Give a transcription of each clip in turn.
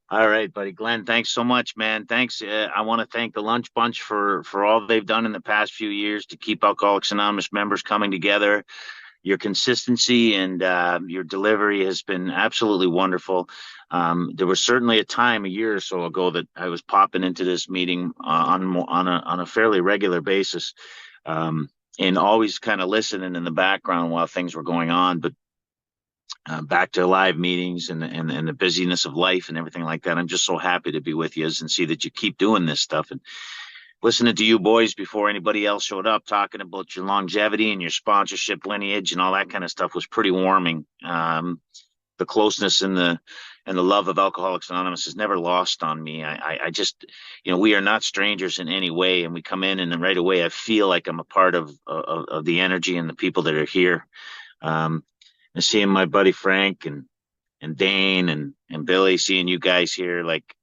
All right, buddy. Glenn, thanks so much, man. Thanks. I want to thank the Lunch Bunch for all they've done in the past few years to keep Alcoholics Anonymous members coming together. Your consistency and your delivery has been absolutely wonderful. There was certainly a time a year or so ago that I was popping into this meeting on a fairly regular basis, and always kind of listening in the background while things were going on. But back to live meetings and the busyness of life and everything like that. I'm just so happy to be with you and see that you keep doing this stuff and listening to you boys before anybody else showed up talking about your longevity and your sponsorship lineage and all that kind of stuff was pretty warming. The closeness and the love of Alcoholics Anonymous is never lost on me. I just, we are not strangers in any way, and we come in and then right away I feel like I'm a part of the energy and the people that are here. Um, and seeing my buddy Frank and Dane and Billy, seeing you guys here, like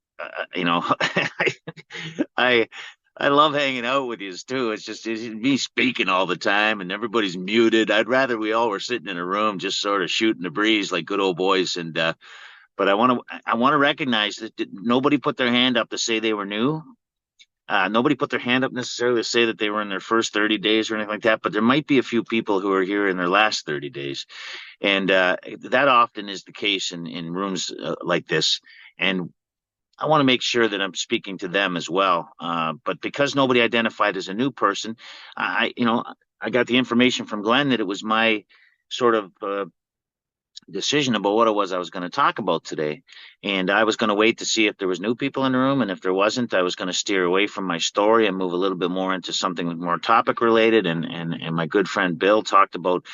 I I love hanging out with you too. It's me speaking all the time and everybody's muted. I'd rather we all were sitting in a room just sort of shooting the breeze like good old boys. And but I want to recognize that nobody put their hand up to say they were new. Nobody put their hand up necessarily to say that they were in their first 30 days or anything like that, but there might be a few people who are here in their last 30 days. And that often is the case in rooms like this. And I want to make sure that I'm speaking to them as well. But because nobody identified as a new person, I got the information from Glenn that it was my sort of decision about what it was I was going to talk about today. And I was going to wait to see if there was new people in the room. And if there wasn't, I was going to steer away from my story and move a little bit more into something more topic related. And my good friend Bill talked about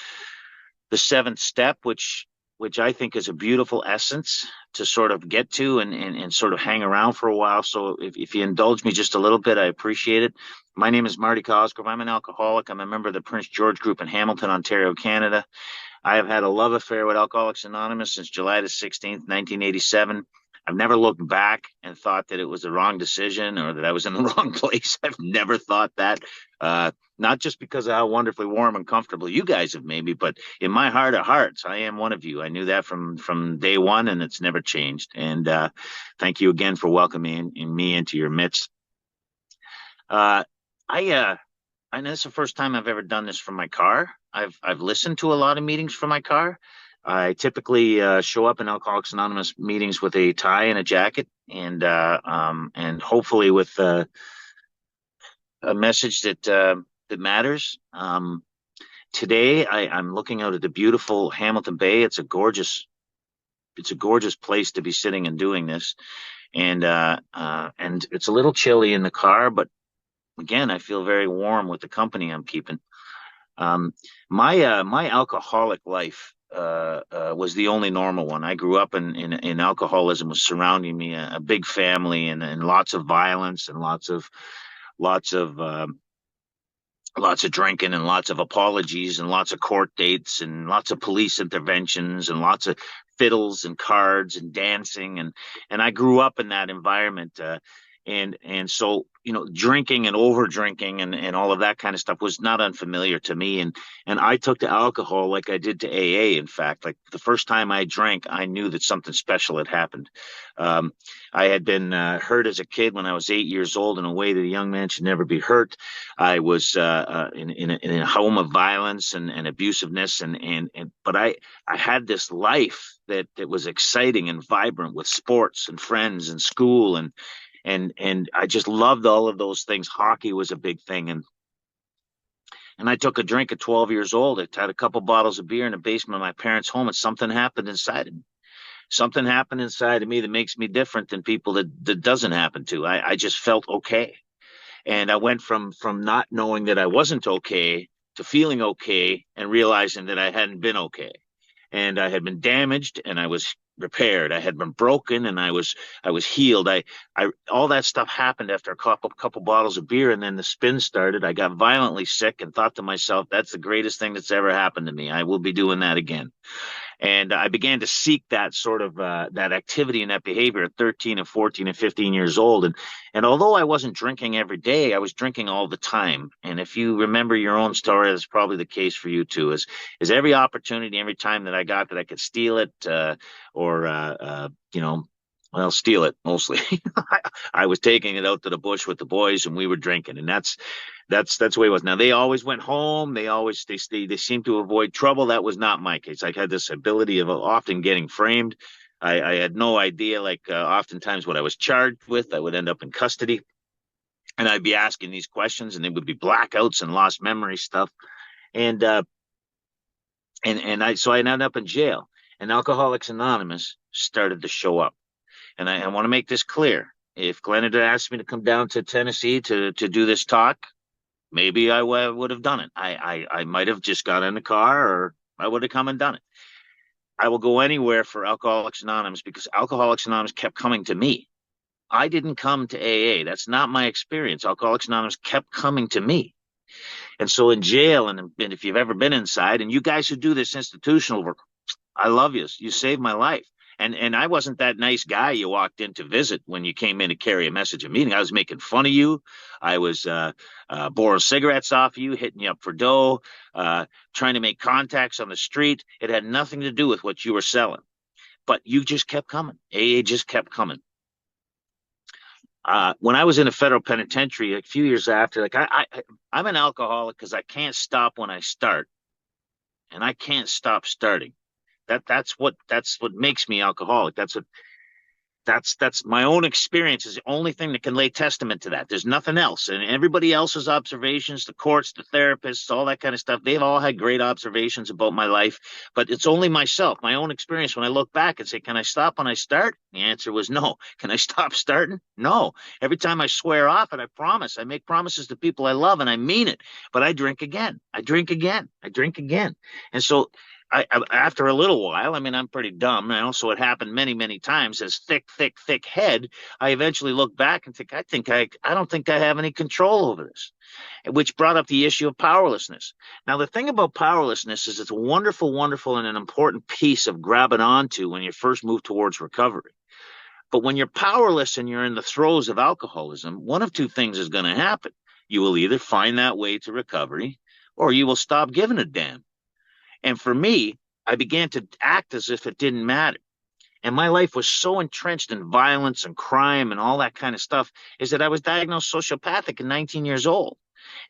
the seventh step, which I think is a beautiful essence to sort of get to and sort of hang around for a while. So if you indulge me just a little bit, I appreciate it. My name is Marty Cosgrove. I'm an alcoholic. I'm a member of the Prince George Group in Hamilton, Ontario, Canada. I have had a love affair with Alcoholics Anonymous since July the 16th, 1987. I've never looked back and thought that it was the wrong decision or that I was in the wrong place. I've never thought that. Not just because of how wonderfully warm and comfortable you guys have made me, but in my heart of hearts, I am one of you. I knew that from day one, and it's never changed. And thank you again for welcoming me into your midst. Uh, I know it's the first time I've ever done this from my car. I've listened to a lot of meetings from my car. I typically show up in Alcoholics Anonymous meetings with a tie and a jacket, and hopefully with a message that matters. Today, I'm looking out at the beautiful Hamilton Bay. It's a gorgeous place to be sitting and doing this, and it's a little chilly in the car, but again, I feel very warm with the company I'm keeping. Um, my alcoholic life was the only normal one. I grew up in alcoholism was surrounding me, a big family and lots of violence and lots of lots of drinking and lots of apologies and lots of court dates and lots of police interventions and lots of fiddles and cards and dancing and I grew up in that environment. And so drinking and over drinking and all of that kind of stuff was not unfamiliar to me, and I took to alcohol like I did to AA. In fact, like the first time I drank, I knew that something special had happened. um, I had been hurt as a kid when I was 8 years old in a way that a young man should never be hurt. I was in a home of violence and abusiveness, but I had this life that was exciting and vibrant with sports and friends and school and I just loved all of those things. Hockey was a big thing, and I took a drink at 12 years old. I had a couple bottles of beer in the basement of my parents' home, and something happened inside of me. Something happened inside of me that makes me different than people that doesn't happen to. I just felt okay, and I went from not knowing that I wasn't okay to feeling okay and realizing that I hadn't been okay, and I had been damaged and I was repaired. I had been broken and I was healed. I all that stuff happened after a couple bottles of beer, and then the spin started. I got violently sick and thought to myself, that's the greatest thing that's ever happened to me. I will be doing that again. And I began to seek that sort of that activity and that behavior at 13 and 14 and 15 years old. And although I wasn't drinking every day, I was drinking all the time. And if you remember your own story, that's probably the case for you too. Is every opportunity, every time that I got that I could steal it or Well, steal it mostly. I was taking it out to the bush with the boys, and we were drinking, and that's the way it was. Now they always went home. They seemed to avoid trouble. That was not my case. I had this ability of often getting framed. I had no idea, like oftentimes what I was charged with. I would end up in custody, and I'd be asking these questions, and they would be blackouts and lost memory stuff. And I ended up in jail, and Alcoholics Anonymous started to show up. And I want to make this clear. If Glenn had asked me to come down to Tennessee to do this talk, maybe I would have done it. I might have just got in the car, or I would have come and done it. I will go anywhere for Alcoholics Anonymous because Alcoholics Anonymous kept coming to me. I didn't come to AA. That's not my experience. Alcoholics Anonymous kept coming to me. And so in jail, and if you've ever been inside, and you guys who do this institutional work, I love you. You saved my life. And I wasn't that nice guy you walked in to visit when you came in to carry a message of meeting. I was making fun of you. I was borrowing cigarettes off you, hitting you up for dough, trying to make contacts on the street. It had nothing to do with what you were selling. But you just kept coming. AA just kept coming. When I was in a federal penitentiary a few years after, like I'm an alcoholic because I can't stop when I start, and I can't stop starting. That's what makes me alcoholic. That's my own experience is the only thing that can lay testament to that. There's nothing else. And everybody else's observations, the courts, the therapists, all that kind of stuff, they've all had great observations about my life. But it's only myself, my own experience. When I look back and say, can I stop when I start? The answer was no. Can I stop starting? No. Every time I swear off and I promise, I make promises to people I love and I mean it. But I drink again. I drink again. I drink again. And so after a little while, I mean, I'm pretty dumb. I also, it happened many, many times as thick head. I eventually look back and think, I don't think I have any control over this, which brought up the issue of powerlessness. Now, the thing about powerlessness is it's a wonderful, wonderful, and an important piece of grabbing onto when you first move towards recovery. But when you're powerless and you're in the throes of alcoholism, one of two things is going to happen. You will either find that way to recovery or you will stop giving a damn. And for me, I began to act as if it didn't matter. And my life was so entrenched in violence and crime and all that kind of stuff is that I was diagnosed sociopathic at 19 years old.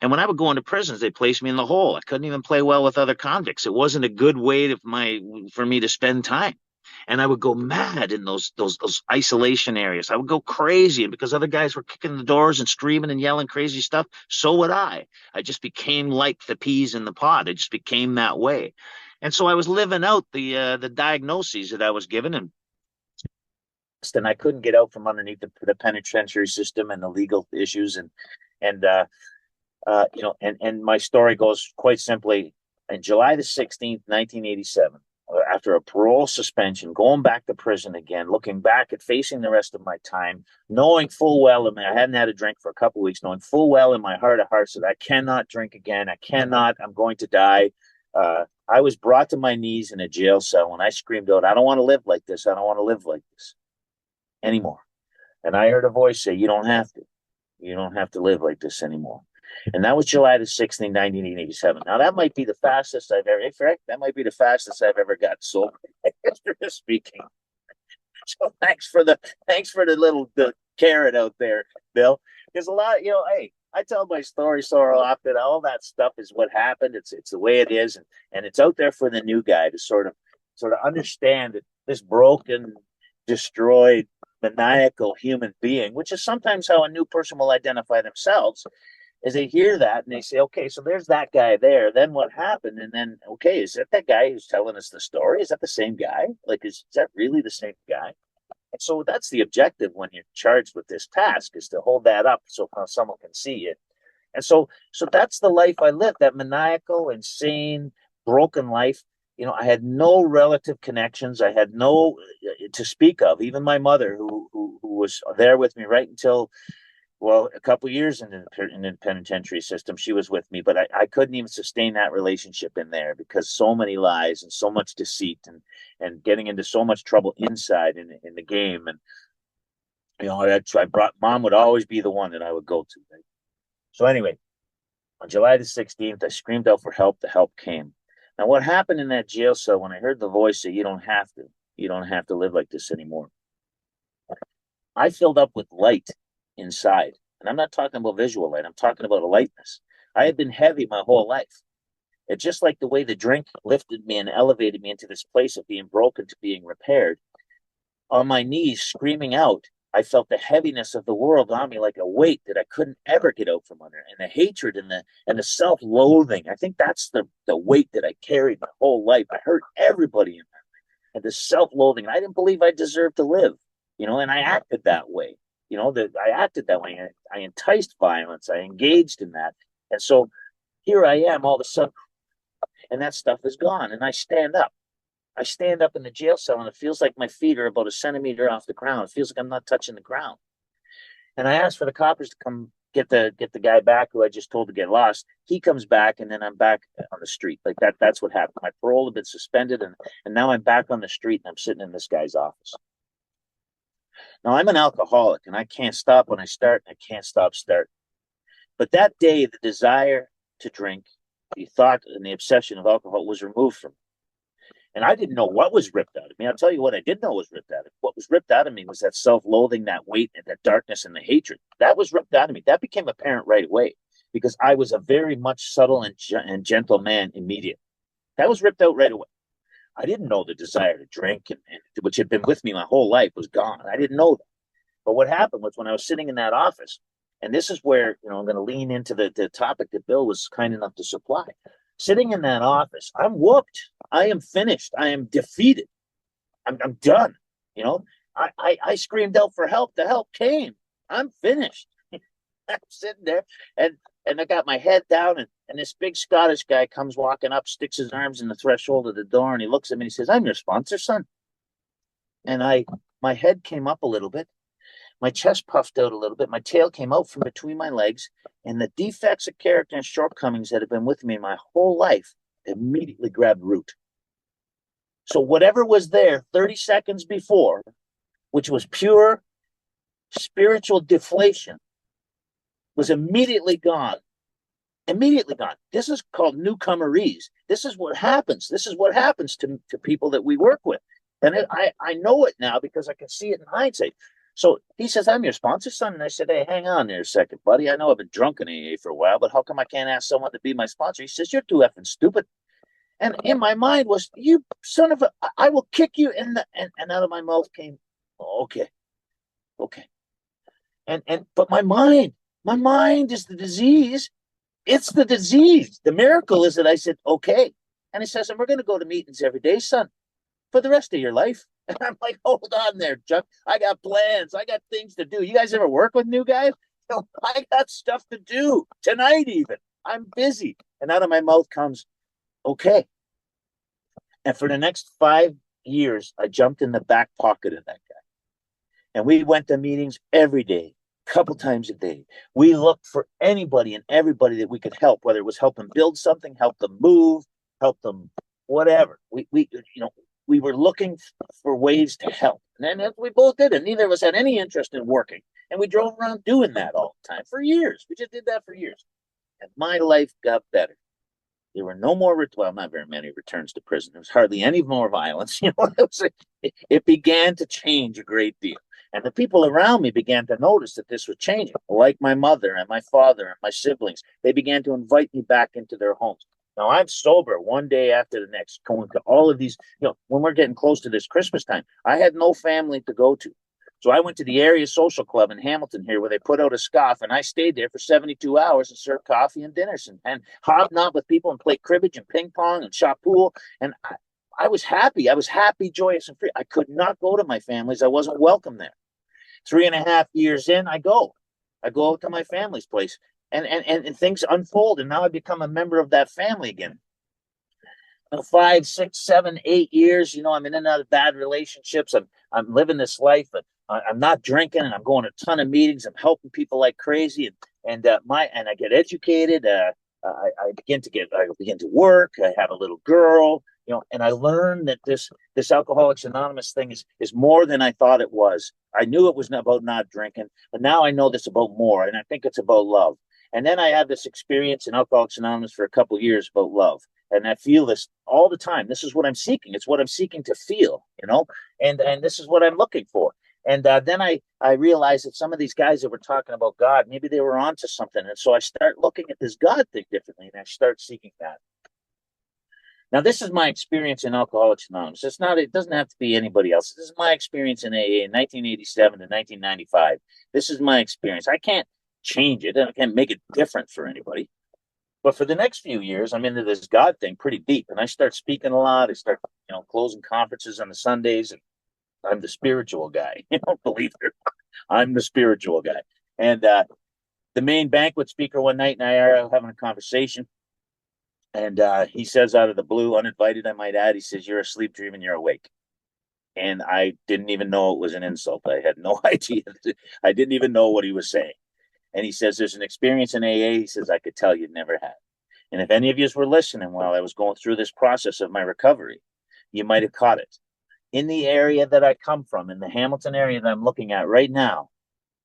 And when I would go into prisons, they placed me in the hole. I couldn't even play well with other convicts. It wasn't a good way for me to spend time. And I would go mad in those isolation areas. I would go crazy. And because other guys were kicking the doors and screaming and yelling crazy stuff, so would I. I just became like the peas in the pod. I just became that way. And so I was living out the diagnoses that I was given, and I couldn't get out from underneath the penitentiary system and the legal issues. And my story goes quite simply. In July the 16th, 1987, after a parole suspension, going back to prison again, looking back at facing the rest of my time, knowing full well, I hadn't had a drink for a couple of weeks, knowing full well in my heart of hearts that I cannot drink again. I'm going to die. I was brought to my knees in a jail cell and I screamed out, I don't want to live like this. I don't want to live like this anymore. And I heard a voice say, you don't have to. You don't have to live like this anymore. And that was July the 16th, 1987. Now, that might be the fastest I've ever, that might be the fastest I've ever got sober, speaking. So thanks for the little carrot out there, Bill. There's a lot, hey, I tell my story so often. All that stuff is what happened. It's the way it is. And it's out there for the new guy to sort of understand that this broken, destroyed, maniacal human being, which is sometimes how a new person will identify themselves, is they hear that and they say, okay, so there's that guy there. Then what happened? And then, okay, is that guy who's telling us the story? Is that the same guy? Like, is that really the same guy? And so that's the objective when you're charged with this task, is to hold that up so someone can see it. And so that's the life I lived, that maniacal, insane, broken life. I had no relative connections. I had no to speak of. Even my mother, who was there with me right until, well, a couple of years in the penitentiary system, she was with me, but I couldn't even sustain that relationship in there because so many lies and so much deceit and getting into so much trouble inside in the game. And, mom would always be the one that I would go to. Right? So anyway, on July the 16th, I screamed out for help. The help came. Now, what happened in that jail cell when I heard the voice say, you don't have to live like this anymore. I filled up with light inside. And I'm not talking about visual light, I'm talking about a lightness. I had been heavy my whole life. It's just like the way the drink lifted me and elevated me into this place of being broken to being repaired. On my knees, screaming out, I felt the heaviness of the world on me like a weight that I couldn't ever get out from under, and the hatred and the self-loathing. I think that's the weight that I carried my whole life. I hurt everybody in that, and the self-loathing. I didn't believe I deserved to live, and I acted that way. That I acted that way. I enticed violence. I engaged in that, and so here I am, all of a sudden, and that stuff is gone, and I stand up. I stand up in the jail cell and it feels like my feet are about a centimeter off the ground. It feels like I'm not touching the ground. And I asked for the coppers to come get the guy back who I just told to get lost. He comes back and then I'm back on the street. Like that's what happened. My parole had been suspended and now I'm back on the street and I'm sitting in this guy's office. Now I'm an alcoholic and I can't stop when I start and I can't stop starting. But that day the desire to drink, the thought and the obsession of alcohol was removed from me. And I didn't know what was ripped out of me. I'll tell you what I did know was ripped out of me. What was ripped out of me was that self-loathing, that weight, and that darkness and the hatred. That was ripped out of me. That became apparent right away because I was a very much subtle and gentle man immediately. That was ripped out right away. I didn't know the desire to drink, and which had been with me my whole life, was gone. I didn't know that. But what happened was when I was sitting in that office, and this is where I'm going to lean into the topic that Bill was kind enough to supply. Sitting in that office, I'm whooped. I am finished. I am defeated. I'm done. You know, I screamed out for help. The help came. I'm finished. I'm sitting there and I got my head down and this big Scottish guy comes walking up, sticks his arms in the threshold of the door and he looks at me and he says, "I'm your sponsor, son." And my head came up a little bit. My chest puffed out a little bit. My tail came out from between my legs, and the defects of character and shortcomings that have been with me my whole life immediately grabbed root. So whatever was there 30 seconds before, which was pure spiritual deflation, was immediately gone. Immediately gone. This is called newcomerese. This is what happens. This is what happens to people that we work with. And I know it now because I can see it in hindsight. So he says, "I'm your sponsor, son." And I said, "Hey, hang on there a second, buddy. I know I've been drunk in AA for a while, but how come I can't ask someone to be my sponsor?" He says, "You're too effing stupid." And in my mind was, "You son of a, I will kick you in the," and out of my mouth came, "Oh, okay, okay." But my mind is the disease. It's the disease. The miracle is that I said, "Okay." And he says, "And we're going to go to meetings every day, son, for the rest of your life." And I'm like, "Hold on there, Chuck. I got plans. I got things to do. You guys ever work with new guys?" No, I got stuff to do tonight, even. I'm busy. And out of my mouth comes, "Okay." And for the next 5 years, I jumped in the back pocket of that guy. And we went to meetings every day, a couple times a day. We looked for anybody and everybody that we could help, whether it was help them build something, help them move, help them whatever. We were looking for ways to help. And then we both did it. Neither of us had any interest in working. And we drove around doing that all the time for years. We just did that for years. And my life got better. There were no more, well, not very many returns to prison. There was hardly any more violence. It began to change a great deal. And the people around me began to notice that this was changing, like my mother and my father and my siblings. They began to invite me back into their homes. Now I'm sober one day after the next, going to all of these, when we're getting close to this Christmas time, I had no family to go to. So I went to the area social club in Hamilton here where they put out a scoff, and I stayed there for 72 hours and served coffee and dinners and hobnobbed with people and played cribbage and ping pong and shot pool. And I was happy. I was happy, joyous, and free. I could not go to my families. I wasn't welcome there. 3.5 years in, I go out to my family's place and things unfold. And now I become a member of that family again. 5, 6, 7, 8 years, I'm in and out of bad relationships. I'm living this life, but I'm not drinking, and I'm going to a ton of meetings. I'm helping people like crazy, and I get educated. I begin to work. I have a little girl, and I learned that this Alcoholics Anonymous thing is more than I thought it was. I knew it was about not drinking, but now I know this about more, and I think it's about love. And then I had this experience in Alcoholics Anonymous for a couple of years about love. And I feel this all the time. This is what I'm seeking. It's what I'm seeking to feel, and this is what I'm looking for. And then I realized that some of these guys that were talking about God, maybe they were onto something. And so I start looking at this God thing differently, and I start seeking that. Now, this is my experience in Alcoholics Anonymous. It's not, it doesn't have to be anybody else. This is my experience in AA in 1987 to 1995. This is my experience. I can't change it and I can't make it different for anybody. But for the next few years, I'm into this God thing pretty deep. And I start speaking a lot. I start, closing conferences on the Sundays. And I'm the spiritual guy. You don't believe it. I'm the spiritual guy. And the main banquet speaker one night and I are having a conversation. And he says out of the blue, uninvited, I might add, he says, "You're asleep dreaming, you're awake." And I didn't even know it was an insult. I had no idea. I didn't even know what he was saying. And he says, "There's an experience in AA," he says, "I could tell you'd never had. And if any of you were listening while I was going through this process of my recovery, you might have caught it. In the area that I come from, in the Hamilton area that I'm looking at right now,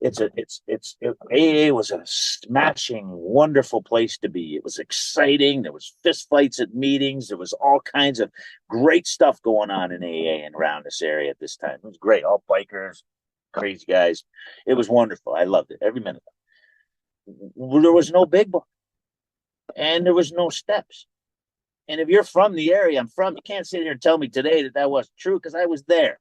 AA was a smashing, wonderful place to be. It was exciting. There was fist fights at meetings. There was all kinds of great stuff going on in AA and around this area at this time. It was great. All bikers, crazy guys. It was wonderful. I loved it every minute. There was no big book, and there was no steps. And if you're from the area I'm from, you can't sit here and tell me today that that wasn't true, because I was there.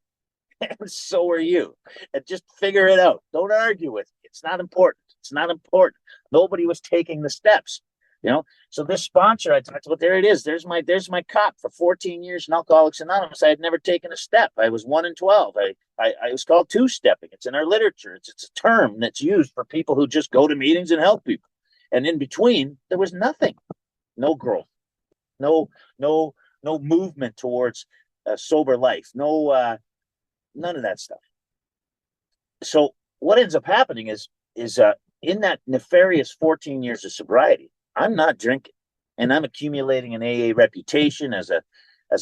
And so are you. And just figure it out. Don't argue with me. It's not important. It's not important. Nobody was taking the steps. So this sponsor I talked about, there it is. There's my cop for 14 years in Alcoholics Anonymous. I had never taken a step. I was 1 in 12. I was called two-stepping. It's in our literature. It's a term that's used for people who just go to meetings and help people. And in between, there was nothing. No growth. No movement towards a sober life. None of that stuff. So what ends up happening is in that nefarious 14 years of sobriety, I'm not drinking, and I'm accumulating an AA reputation as a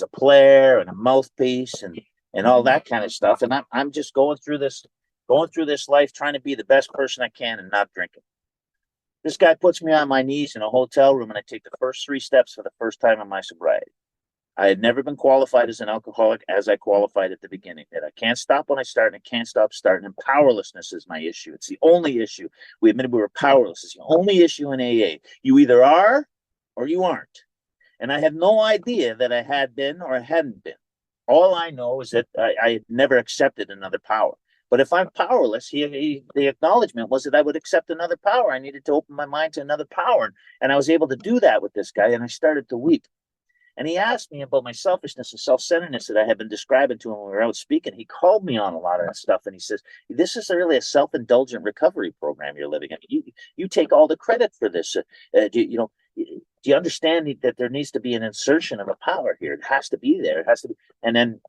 player and a mouthpiece and all that kind of stuff. And I'm just going through this life trying to be the best person I can and not drinking. This guy puts me on my knees in a hotel room, and I take the first 3 steps for the first time in my sobriety. I had never been qualified as an alcoholic as I qualified at the beginning. That I can't stop when I start, and I can't stop starting. And powerlessness is my issue. It's the only issue. We admitted we were powerless. It's the only issue in AA. You either are or you aren't. And I had no idea that I had been or I hadn't been. All I know is that I had never accepted another power. But if I'm powerless, the acknowledgement was that I would accept another power. I needed to open my mind to another power. And I was able to do that with this guy, and I started to weep. And he asked me about my selfishness and self-centeredness that I had been describing to him when we were out speaking. He called me on a lot of that stuff, and he says, "This is really a self-indulgent recovery program you're living in. You take all the credit for this. Do you understand that there needs to be an insertion of a power here? It has to be there. It has to be." And then,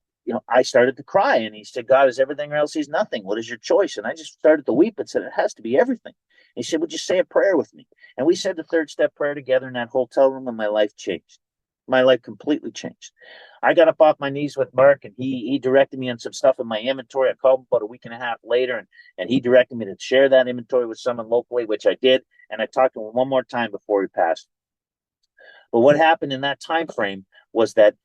I started to cry, and he said, "God is everything or else he's nothing. What is your choice?" And I just started to weep and said, "It has to be everything." And he said, "Would you say a prayer with me?" And we said the 3rd step prayer together in that hotel room, and my life changed. My life completely changed. I got up off my knees with Mark, and he directed me on some stuff in my inventory. I called him about a week and a half later, and he directed me to share that inventory with someone locally, which I did. And I talked to him one more time before he passed. But what happened in that time frame was that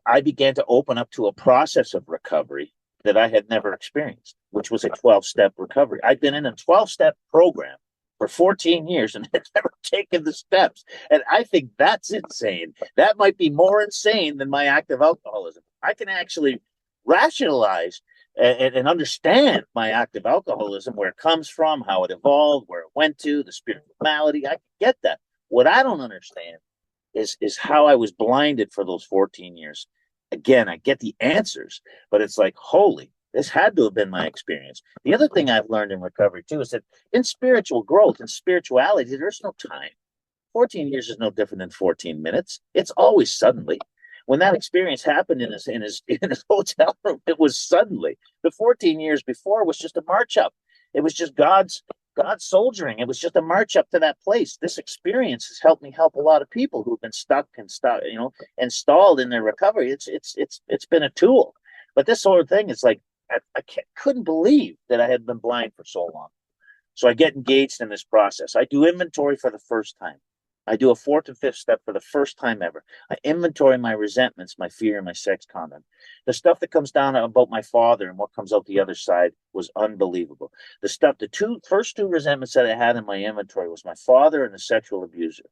I began to open up to a process of recovery that I had never experienced, which was a 12-step recovery. I'd been in a 12-step program for 14 years and had never taken the steps. And I think that's insane. That might be more insane than my active alcoholism. I can actually rationalize and understand my active alcoholism, where it comes from, how it evolved, where it went to, the spiritual malady. I can get that. What I don't understand is how I was blinded for those 14 years. Again, I get the answers, but it's like, holy, this had to have been my experience. The other thing I've learned in recovery, too, is that in spiritual growth and spirituality, there's no time. 14 years is no different than 14 minutes. It's always suddenly. When that experience happened in his hotel room, it was suddenly. The 14 years before was just a march up. It was just God's soldiering. It was just a march up to that place. This experience has helped me help a lot of people who've been stuck and installed in their recovery. It's been a tool. But this sort of thing, it's like, I couldn't believe that I had been blind for so long. So I get engaged in this process. I do inventory for the first time. I do a fourth and fifth step for the first time ever. I inventory my resentments, my fear, and my sex conduct. The stuff that comes down about my father and what comes out the other side was unbelievable. The first two resentments that I had in my inventory was my father and the sexual abuser.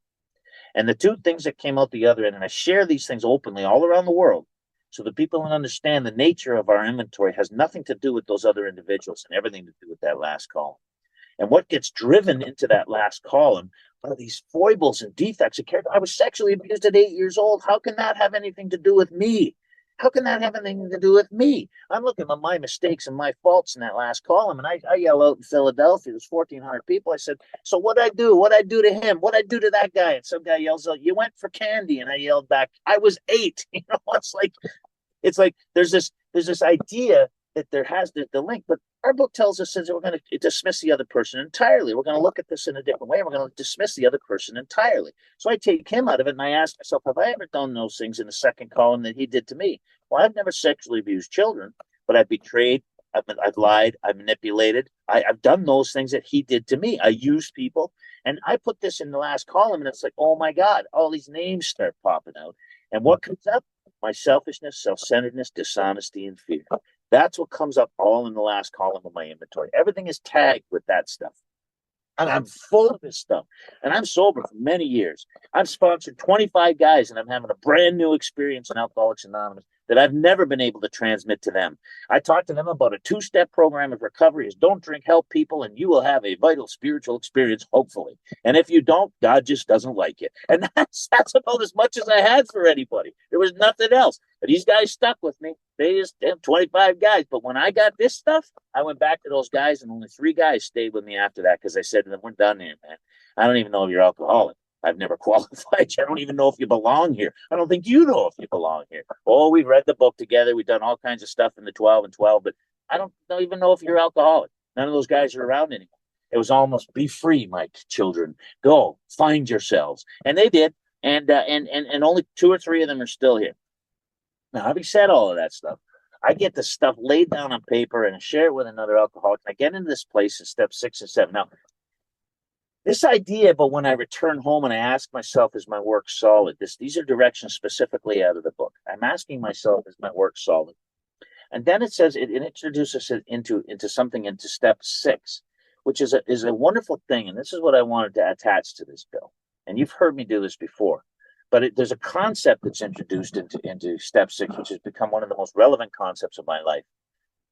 And the two things that came out the other end, and I share these things openly all around the world, so that people can understand the nature of our inventory has nothing to do with those other individuals and everything to do with that last column. And what gets driven into that last column are these foibles and defects of character. I was sexually abused at 8 years old. How can that have anything to do with me? How can that have anything to do with me? I'm looking at my mistakes and my faults in that last column, and I yell out in Philadelphia. There's 1,400 people. I said, "So what I do? What I do to him? What I do to that guy?" And some guy yells out, "You went for candy," and I yelled back, "I was 8." It's like there's this idea that there has the link, but our book tells us that we're going to dismiss the other person entirely. We're going to look at this in a different way. We're going to dismiss the other person entirely. So I take him out of it, and I ask myself, have I ever done those things in the second column that he did to me? Well, I've never sexually abused children, but I've betrayed, I've lied, I've manipulated. I've done those things that he did to me. I used people, and I put this in the last column, and it's like, oh my God, all these names start popping out. And what comes up? My selfishness, self-centeredness, dishonesty, and fear. That's what comes up all in the last column of my inventory. Everything is tagged with that stuff. And I'm full of this stuff. And I'm sober for many years. I've sponsored 25 guys, and I'm having a brand new experience in Alcoholics Anonymous that I've never been able to transmit to them. I talked to them about a 2-step program of recovery is don't drink, help people, and you will have a vital spiritual experience, hopefully. And if you don't, God just doesn't like it. And that's about as much as I had for anybody. There was nothing else. But these guys stuck with me. They just have 25 guys. But when I got this stuff, I went back to those guys, and only 3 guys stayed with me after that because I said to them, we're done here, man. I don't even know if you're alcoholic. I've never qualified you. I don't even know if you belong here. I don't think you know if you belong here. Oh, we've read the book together. We've done all kinds of stuff in the 12 and 12, but I don't even know if you're alcoholic. None of those guys are around anymore. It was almost be free, my children. Go find yourselves. And they did. And only 2 or 3 of them are still here. Now, having said all of that stuff, I get the stuff laid down on paper and I share it with another alcoholic. I get into this place in step 6 and 7. Now, this idea, but when I return home and I ask myself, is my work solid? These are directions specifically out of the book. I'm asking myself, is my work solid? And then it says it introduces it into something into step 6, which is a wonderful thing. And this is what I wanted to attach to this, Bill. And you've heard me do this before. But there's a concept that's introduced into step 6, which has become one of the most relevant concepts of my life.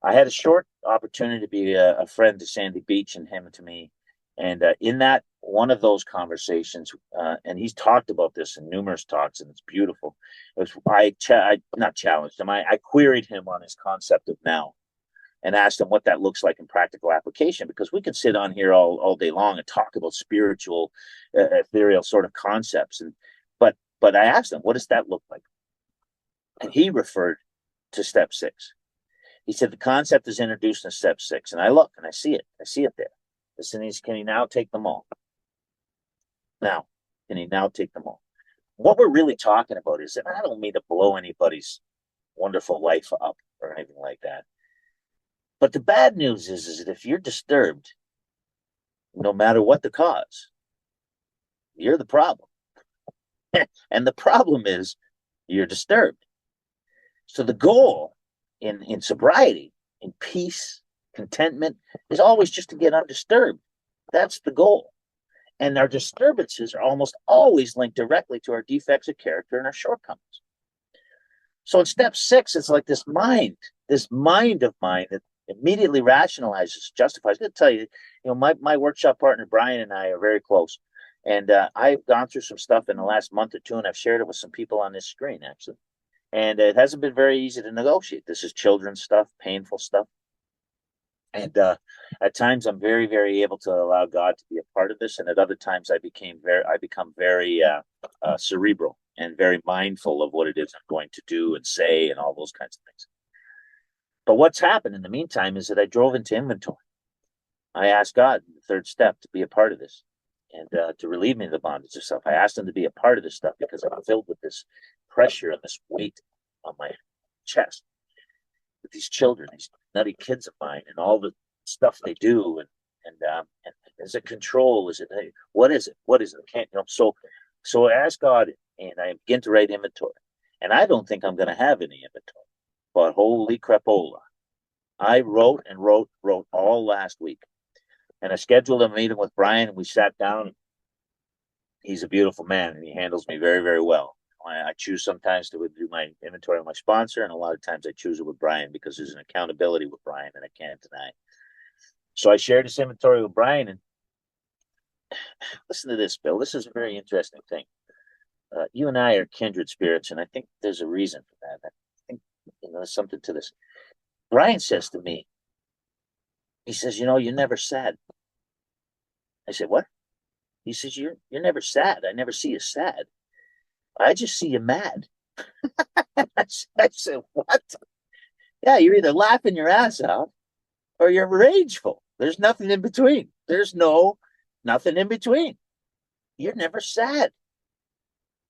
I had a short opportunity to be a friend to Sandy Beach and him to me. And in that one of those conversations, and he's talked about this in numerous talks, and it's beautiful. I not challenged him. I queried him on his concept of now, and asked him what that looks like in practical application. Because we can sit on here all day long and talk about spiritual, ethereal sort of concepts, but I asked him, what does that look like? And he referred to step 6. He said the concept is introduced in step 6, and I look and I see it. I see it there. Listen, can he now take them all? Now, can he now take them all? What we're really talking about is, and I don't mean to blow anybody's wonderful life up or anything like that, but the bad news is that if you're disturbed, no matter what the cause, you're the problem. And the problem is you're disturbed. So the goal in sobriety, in peace, contentment, is always just to get undisturbed. That's the goal. And our disturbances are almost always linked directly to our defects of character and our shortcomings. So in step 6, it's like this mind of mine that immediately rationalizes, justifies. I'm going to tell you, my workshop partner, Brian, and I are very close. And I've gone through some stuff in the last month or 2, and I've shared it with some people on this screen, actually. And it hasn't been very easy to negotiate. This is children's stuff, painful stuff. And at times I'm very, very able to allow God to be a part of this. And at other times I become very cerebral and very mindful of what it is I'm going to do and say and all those kinds of things. But what's happened in the meantime is that I drove into inventory. I asked God in the 3rd step to be a part of this and to relieve me of the bondage of self. I asked him to be a part of this stuff because I'm filled with this pressure and this weight on my chest with these children, these nutty kids of mine, and all the stuff they do, and is it control? Is it, what is it? What is it? I can't, so So I ask God, and I begin to write inventory. And I don't think I'm going to have any inventory. But holy crapola. I wrote and wrote all last week. And I scheduled a meeting with Brian, and we sat down. He's a beautiful man, and he handles me very, very well. I choose sometimes to do my inventory with my sponsor, and a lot of times I choose it with Brian because there's an accountability with Brian that I can't deny. So I shared this inventory with Brian, and listen to this, Bill. This is a very interesting thing. You and I are kindred spirits, and I think there's a reason for that. I think there's something to this. Brian says to me, he says, you're never sad. I said, what? He says, you're never sad. I never see you sad. I just see you mad. I said, what? Yeah, you're either laughing your ass out or you're rageful. There's nothing in between. There's nothing in between. You're never sad.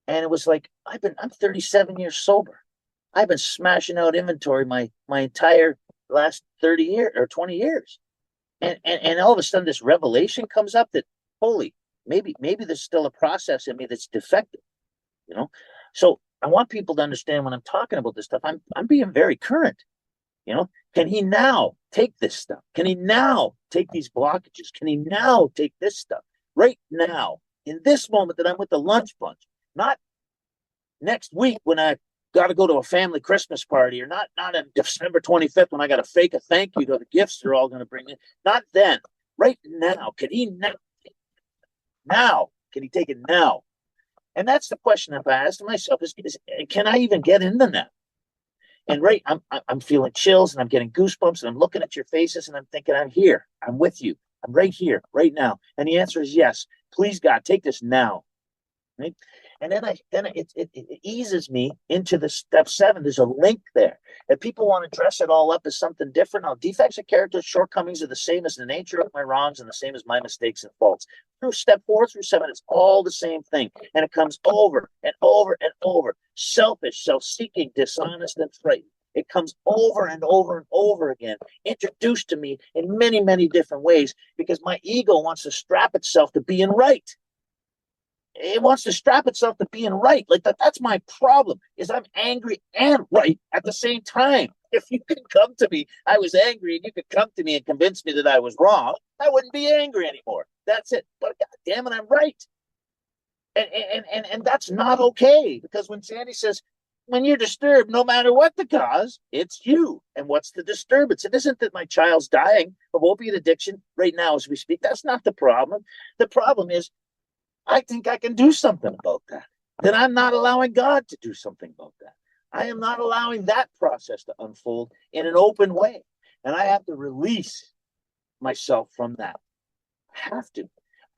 And it was like, I'm 37 years sober. I've been smashing out inventory my entire last 30 years or 20 years. And all of a sudden this revelation comes up that, holy, maybe there's still a process in me that's defective, So I want people to understand when I'm talking about this stuff, I'm being very current. Can he now take this stuff? Can he now take these blockages? Can he now take this stuff right now in this moment that I'm with the lunch bunch? Not next week when I got to go to a family Christmas party, or not on December 25th when I got to fake a thank you to the gifts they're all going to bring in. Not then. Right now. Can he now? Can he take it now? And that's the question I've asked myself: is can I even get into that? And I'm feeling chills, and I'm getting goosebumps, and I'm looking at your faces, and I'm thinking, I'm here. I'm with you. I'm right here, right now. And the answer is yes. Please, God, take this now. Right? And then it eases me into the step 7. There's a link there. If people want to dress it all up as something different, defects of character, shortcomings are the same as the nature of my wrongs and the same as my mistakes and faults. Through step 4 through 7, it's all the same thing. And it comes over and over and over. Selfish, self-seeking, dishonest, and frightened. It comes over and over and over again, introduced to me in many, many different ways, because my ego wants to strap itself to being right. It wants to strap itself to being right. Like that's my problem, is I'm angry and right at the same time. If you could come to me, I was angry, and you could come to me and convince me that I was wrong, I wouldn't be angry anymore. That's it. But God damn it, I'm right. And that's not okay, because when Sandy says, when you're disturbed, no matter what the cause, it's you. And what's the disturbance? It isn't that my child's dying of opiate addiction right now as we speak. That's not the problem. The problem is I think I can do something about that. That I'm not allowing God to do something about that. I am not allowing that process to unfold in an open way. And I have to release myself from that. I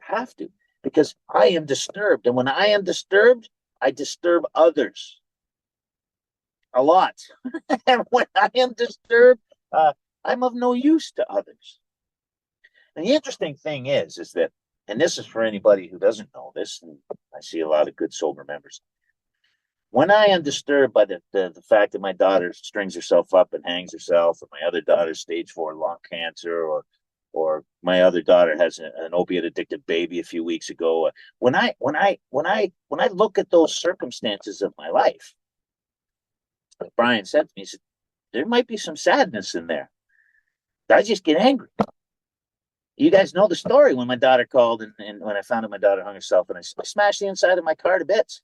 have to, because I am disturbed. And when I am disturbed, I disturb others a lot. And when I am disturbed, I'm of no use to others. And the interesting thing is that, and this is for anybody who doesn't know this, and I see a lot of good sober members. When I am disturbed by the fact that my daughter strings herself up and hangs herself, or my other daughter's stage 4 lung cancer, or my other daughter has an opiate addicted baby a few weeks ago, when I look at those circumstances of my life, like Brian said to me, he said, there might be some sadness in there. I just get angry. You guys know the story when my daughter called, and when I found out my daughter hung herself, and I smashed the inside of my car to bits.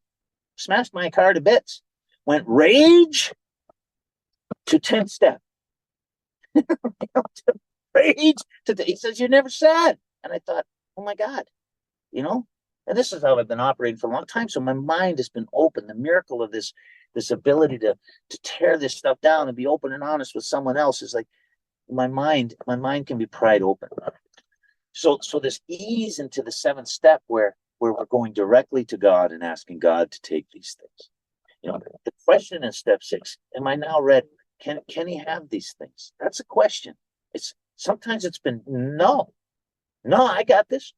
Smashed my car to bits. Went rage to 10th step. Rage to he says, you're never sad. And I thought, oh my God, and this is how I've been operating for a long time. So my mind has been open. The miracle of this ability to tear this stuff down and be open and honest with someone else is like my mind can be pried open. So this ease into the 7th step where we're going directly to God and asking God to take these things. The question in step 6, am I now ready? Can he have these things? That's a question. Sometimes it's been no, I got this.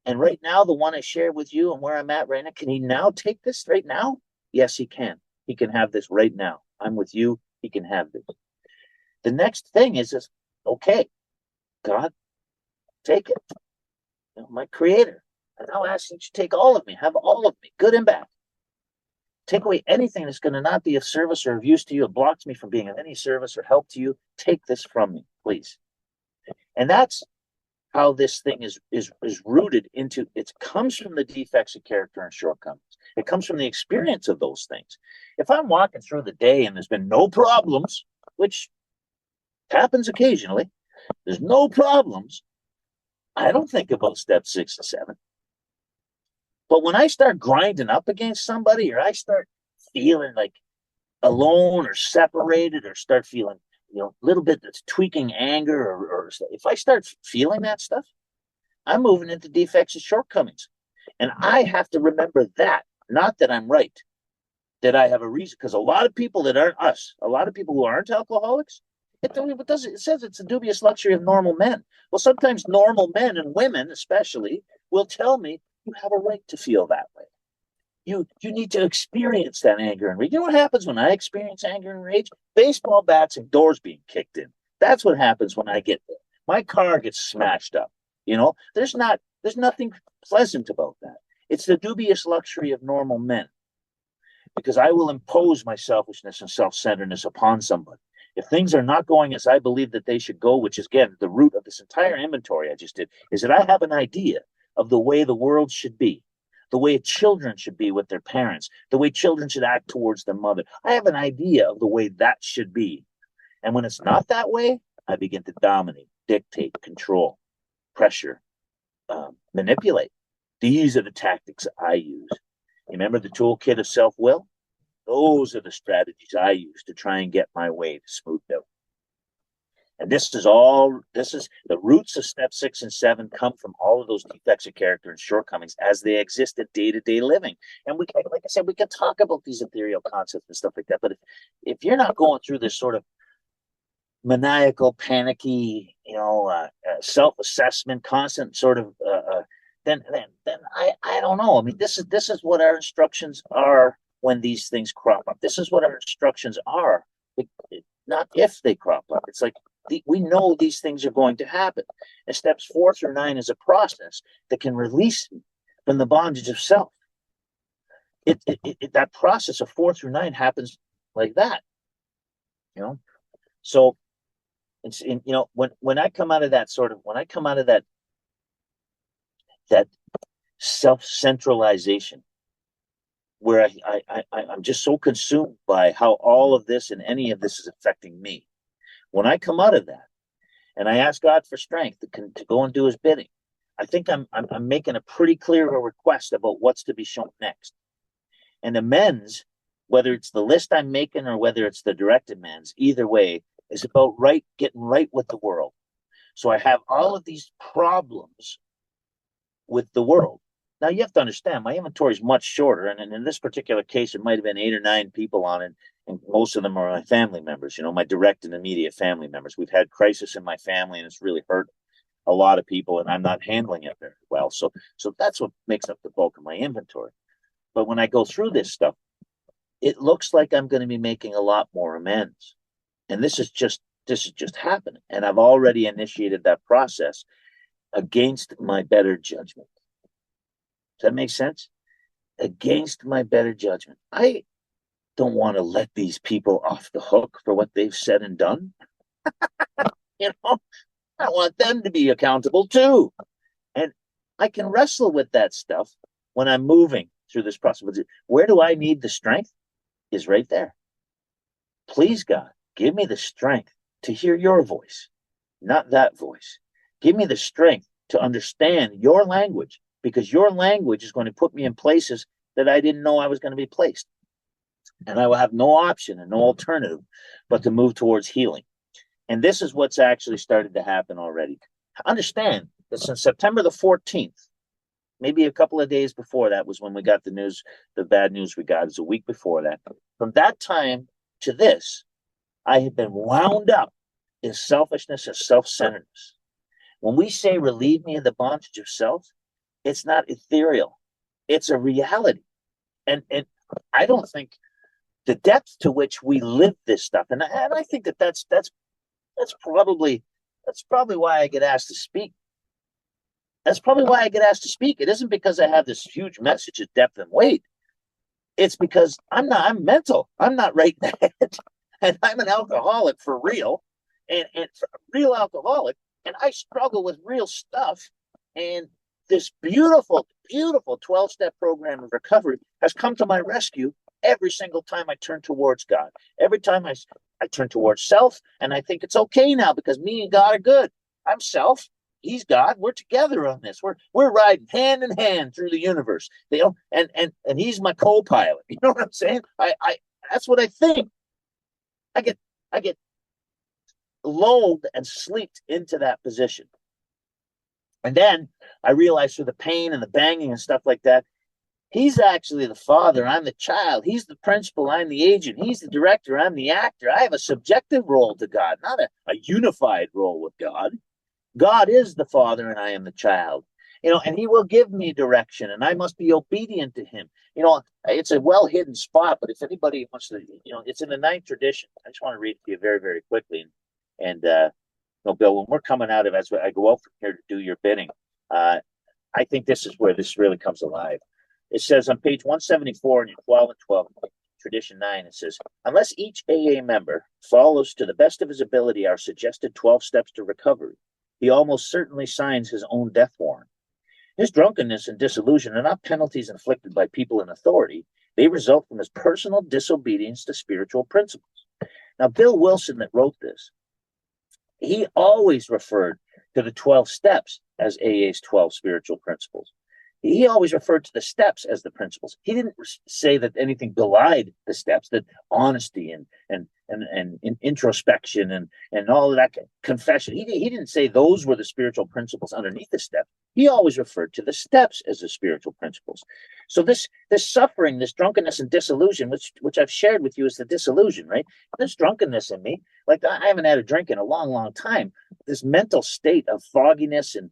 And right now, the one I shared with you and where I'm at right now, can he now take this right now? Yes, he can. He can have this right now. I'm with you. He can have this. The next thing is okay, God, take it. My creator, And now I ask that you take all of me, have all of me, good and bad. Take away anything that's going to not be of service or of use to you. It blocks me from being of any service or help to you. Take this from me, please. And that's how this thing is rooted into. It comes from the defects of character and shortcomings. It comes from the experience of those things. If I'm walking through the day and there's been no problems, which happens occasionally, there's no problems, I don't think about step 6 and 7. But when I start grinding up against somebody, or I start feeling like alone or separated, or start feeling, a little bit that's tweaking anger, or if I start feeling that stuff, I'm moving into defects and shortcomings. And I have to remember that, not that I'm right, that I have a reason. Because a lot of people that aren't us, a lot of people who aren't alcoholics, it says it's a dubious luxury of normal men. Well, sometimes normal men and women, especially, will tell me, you have a right to feel that way. You need to experience that anger and rage. You know what happens when I experience anger and rage? Baseball bats and doors being kicked in. That's what happens when I get there. My car gets smashed up. There's nothing pleasant about that. It's the dubious luxury of normal men, because I will impose my selfishness and self-centeredness upon somebody. If things are not going as I believe that they should go, which is, again, the root of this entire inventory I just did, is that I have an idea of the way the world should be, the way children should be with their parents, the way children should act towards their mother. I have an idea of the way that should be. And when it's not that way, I begin to dominate, dictate, control, pressure, manipulate. These are the tactics I use. Remember the toolkit of self-will? Those are the strategies I use to try and get my way to smooth out. And this is the roots of step 6 and 7 come from all of those defects of character and shortcomings as they exist in day-to-day living. And like I said, we can talk about these ethereal concepts and stuff like that. But if you're not going through this sort of maniacal, panicky, self-assessment, constant sort of, then I don't know. I mean, this is what our instructions are when these things crop up. This is what our instructions are, not if they crop up. It's like, we know these things are going to happen. And steps 4 through 9 is a process that can release me from the bondage of self. That process of 4 through 9 happens like that. So it's when I come out of that that self-centralization, where I'm just so consumed by how all of this and any of this is affecting me. When I come out of that and I ask God for strength to go and do his bidding, I think I'm making a pretty clear request about what's to be shown next. And amends, whether it's the list I'm making or whether it's the direct amends, either way, is about getting right with the world. So I have all of these problems with the world. Now, you have to understand, my inventory is much shorter. And in this particular case, it might have been 8 or 9 people on it. And most of them are my family members, my direct and immediate family members. We've had crisis in my family, and it's really hurt a lot of people, and I'm not handling it very well. So that's what makes up the bulk of my inventory. But when I go through this stuff, it looks like I'm going to be making a lot more amends. And this is just happening. And I've already initiated that process against my better judgment. Does that make sense? Against my better judgment. I don't want to let these people off the hook for what they've said and done. I want them to be accountable too. And I can wrestle with that stuff when I'm moving through this process. Where do I need the strength? Is right there. Please, God, give me the strength to hear your voice, not that voice. Give me the strength to understand your language, because your language is going to put me in places that I didn't know I was going to be placed. And I will have no option and no alternative but to move towards healing. And this is what's actually started to happen already. Understand that since September the 14th, maybe a couple of days before that was when we got the news, the bad news we got. It was a week before that. From that time to this, I have been wound up in selfishness and self-centeredness. When we say relieve me of the bondage of self, it's not ethereal. It's a reality. And I don't think the depth to which we live this stuff, and I think that's probably why I get asked to speak That's probably why I get asked to speak. It isn't because I have this huge message of depth and weight. It's because I'm mental. I'm not right in the head. And I'm an alcoholic for real. And for a real alcoholic. And I struggle with real stuff. And this beautiful, beautiful 12-step program of recovery has come to my rescue every single time I turn towards God. Every time I turn towards self, and I think it's okay now because me and God are good. I'm self, he's God. We're together on this. We're riding hand in hand through the universe. You know, and he's my co-pilot. You know what I'm saying? I that's what I think. I get I get lulled and sleeped into that position. And then I realize through the pain and the banging and stuff like that, he's actually the father. I'm the child. He's the principal. I'm the agent. He's the director. I'm the actor. I have a subjective role to God, not a unified role with God. God is the father and I am the child. You know, and he will give me direction and I must be obedient to him. You know, it's a well hidden spot, but if anybody wants to, you know, it's in the ninth tradition. I just want to read it to you very, very quickly. And no, Bill, when we're coming out of as I go out from here to do your bidding, I think this is where this really comes alive. It says on page 174 in your 12 and 12, tradition 9, it says, unless each AA member follows to the best of his ability our suggested 12 steps to recovery, he almost certainly signs his own death warrant. His drunkenness and disillusion are not penalties inflicted by people in authority. They result from his personal disobedience to spiritual principles. Now, Bill Wilson, that wrote this, he always referred to the 12 steps as AA's 12 spiritual principles. He always referred to the steps as the principles. He didn't say that anything belied the steps, that honesty and introspection and all of that confession. He didn't say those were the spiritual principles underneath the steps. He always referred to the steps as the spiritual principles. So this suffering, this drunkenness and disillusion, which I've shared with you, is the disillusion, right? This drunkenness in me, like I haven't had a drink in a long, long time. This mental state of fogginess and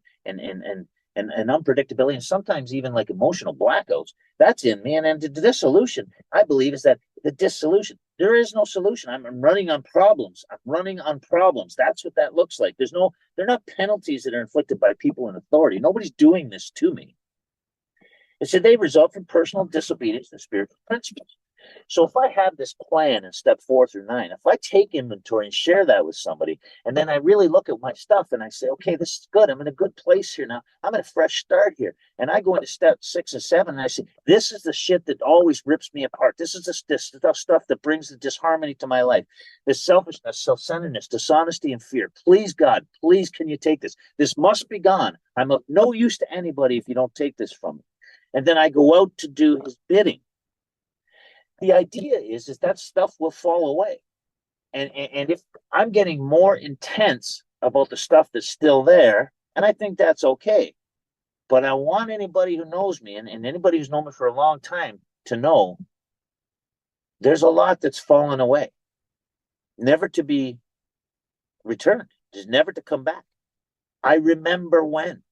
unpredictability, and sometimes even like emotional blackouts. That's in me. And the dissolution, I believe, is that the dissolution. There is no solution. I'm running on problems. I'm running on problems. That's what that looks like. They're not penalties that are inflicted by people in authority. Nobody's doing this to me. It said they result from personal disobedience to spiritual principles. So if I have this plan in step 4 through 9, if I take inventory and share that with somebody, and then I really look at my stuff and I say, okay, this is good. I'm in a good place here now. I'm in a fresh start here. And I go into step 6 and 7 and I say, this is the shit that always rips me apart. This is this stuff that brings the disharmony to my life. This selfishness, self-centeredness, dishonesty, and fear. Please, God, please, can you take this? This must be gone. I'm of no use to anybody if you don't take this from me. And then I go out to do his bidding. The idea is that stuff will fall away. And if I'm getting more intense about the stuff that's still there, and I think that's okay. But I want anybody who knows me and anybody who's known me for a long time to know there's a lot that's fallen away, never to be returned, just never to come back. I remember when,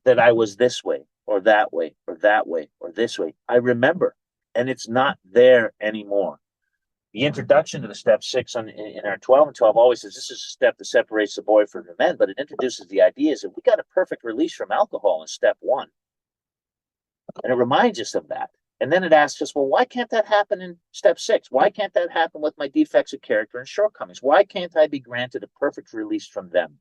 that I was this way or that way or that way or this way. I remember. And it's not there anymore. The introduction to the step 6 in our 12 and 12 always says this is a step that separates the boy from the men, but it introduces the ideas that we got a perfect release from alcohol in step 1. And it reminds us of that. And then it asks us, well, why can't that happen in step 6? Why can't that happen with my defects of character and shortcomings? Why can't I be granted a perfect release from them?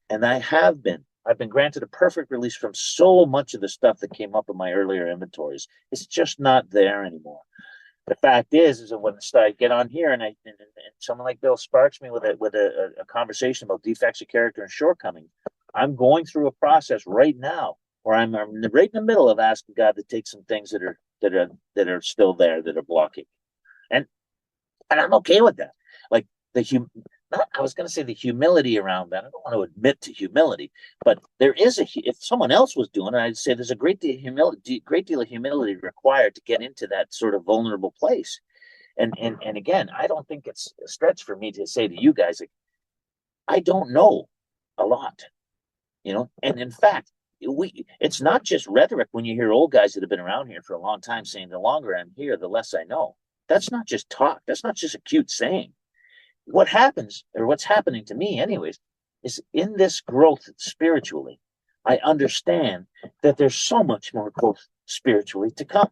And I have been. I've been granted a perfect release from so much of the stuff that came up in my earlier inventories. It's just not there anymore. The fact is that when I get on here and someone like Bill sparks me with a conversation about defects of character and shortcomings, I'm going through a process right now where I'm right in the middle of asking God to take some things that are still there, that are blocking, and I'm okay with that. Like I was going to say the humility around that. I don't want to admit to humility, but there is if someone else was doing it, I'd say there's a great deal of humility required to get into that sort of vulnerable place. And again, I don't think it's a stretch for me to say to you guys, like, I don't know a lot, and in fact, it's not just rhetoric when you hear old guys that have been around here for a long time saying the longer I'm here, the less I know. That's not just talk. That's not just a cute saying. What happens, or what's happening to me anyways, is in this growth spiritually, I understand that there's so much more growth spiritually to come.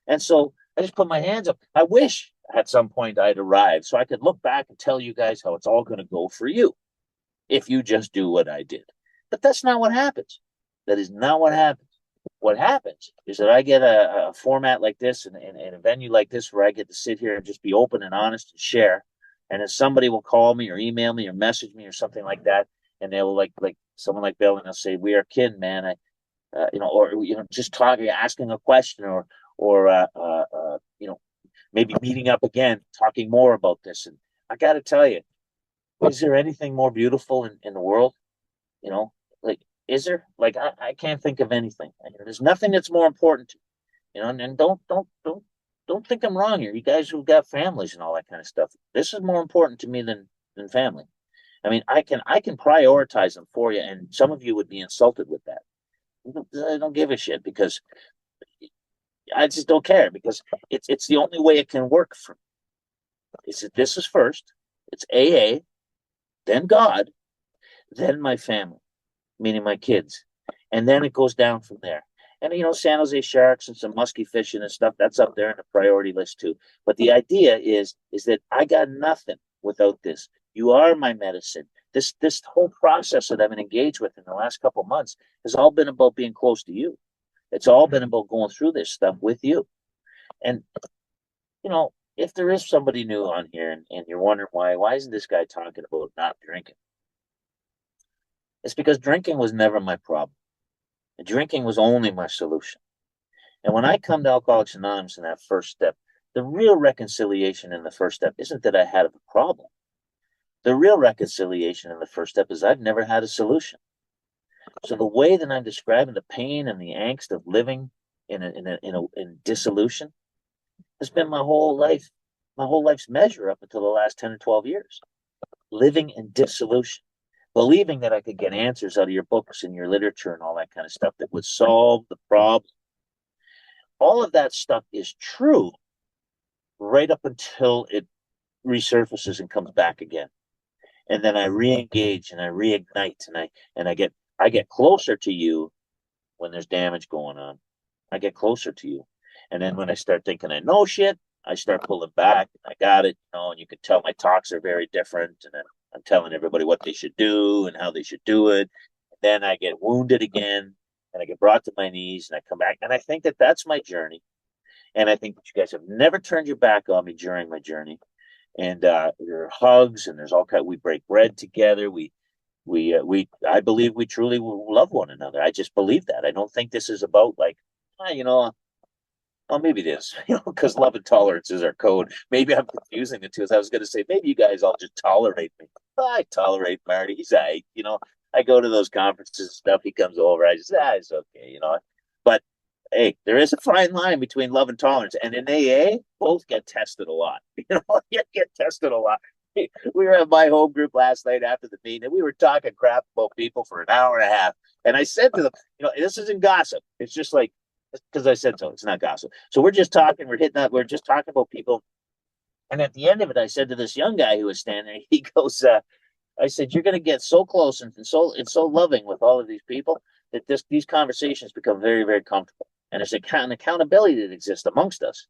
And so I just put my hands up. I wish at some point I'd arrived so I could look back and tell you guys how it's all going to go for you if you just do what I did. But that's not what happens. That is not what happens. What happens is that I get a format like this and a venue like this where I get to sit here and just be open and honest and share. And then somebody will call me or email me or message me or something like that, and they will like someone like Bill, and they'll say, "We are kin, man." Or just talking, asking a question, or maybe meeting up again, talking more about this. And I got to tell you, is there anything more beautiful in the world? You know, like, is there? Like, I can't think of anything. There's nothing that's more important to and don't think I'm wrong here. You guys who've got families and all that kind of stuff. This is more important to me than family. I mean, I can prioritize them for you, and some of you would be insulted with that. I don't give a shit because I just don't care because it's the only way it can work for me. This is first. It's AA, then God, then my family, meaning my kids, and then it goes down from there. And San Jose Sharks and some musky fishing and stuff, that's up there in the priority list too. But the idea is that I got nothing without this. You are my medicine. This whole process that I've been engaged with in the last couple of months has all been about being close to you. It's all been about going through this stuff with you. And if there is somebody new on here and you're wondering why isn't this guy talking about not drinking? It's because drinking was never my problem. Drinking was only my solution. And when I come to Alcoholics Anonymous in that first step, the real reconciliation in the first step isn't that I had a problem. The real reconciliation in the first step is I've never had a solution. So the way that I'm describing the pain and the angst of living in dissolution has been my whole life's measure up until the last 10 or 12 years. Living in dissolution. Believing that I could get answers out of your books and your literature and all that kind of stuff that would solve the problem. All of that stuff is true right up until it resurfaces and comes back again. And then I re-engage and I reignite and I get closer to you when there's damage going on. I get closer to you. And then when I start thinking I know shit, I start pulling back. I got it, and you can tell my talks are very different. And then I'm telling everybody what they should do and how they should do it. And then I get wounded again and I get brought to my knees and I come back. And I think that that's my journey. And I think that you guys have never turned your back on me during my journey. And there are hugs and there's all kind. We break bread together. I believe we truly love one another. I just believe that. I don't think this is about like, well, maybe it is, because love and tolerance is our code. Maybe I'm confusing the two. As I was going to say, maybe you guys all just tolerate me. I tolerate Marty. He's right. I go to those conferences and stuff. He comes over. I just, it's okay. But hey, there is a fine line between love and tolerance. And in AA, both get tested a lot. You get tested a lot. We were at my home group last night after the meeting, and we were talking crap about people for an hour and a half. And I said to them, this isn't gossip. It's just like, because I said so. It's not gossip. So we're just talking. We're hitting up. We're just talking about people. And at the end of it, I said to this young guy who was standing there, he goes, I said, you're going to get so close and so loving with all of these people that these conversations become very, very comfortable. And there's an accountability that exists amongst us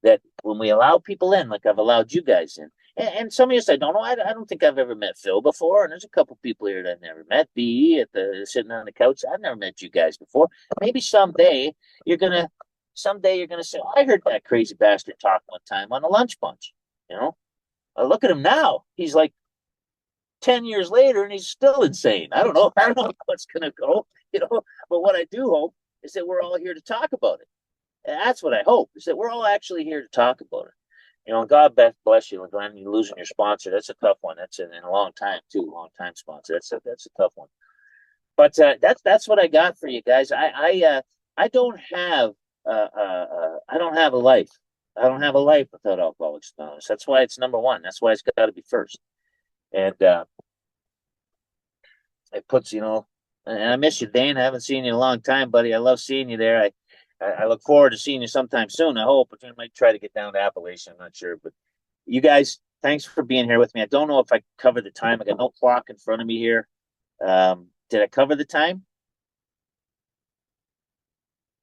that when we allow people in, like I've allowed you guys in, and some of you say, I don't think I've ever met Phil before. And there's a couple people here that I've never met. B sitting on the couch. I've never met you guys before. Maybe someday you're gonna say, I heard that crazy bastard talk one time on a lunch bunch. I look at him now. He's like 10 years later and he's still insane. I don't know how it's gonna go, but what I do hope is that we're all here to talk about it. And that's what I hope, is that we're all actually here to talk about it. God bless you, Glenn. You're losing your sponsor. That's a tough one. That's in a long time too. Long time sponsor. That's a tough one. But that's what I got for you guys. I don't have I don't have a life. I don't have a life without Alcoholics Anonymous. That's why it's number one. That's why it's got to be first. And it puts and I miss you, Dane. I haven't seen you in a long time, buddy. I love seeing you there. I look forward to seeing you sometime soon. I hope. I might try to get down to Appalachia. I'm not sure. But you guys, thanks for being here with me. I don't know if I covered the time. I got no clock in front of me here. Did I cover the time?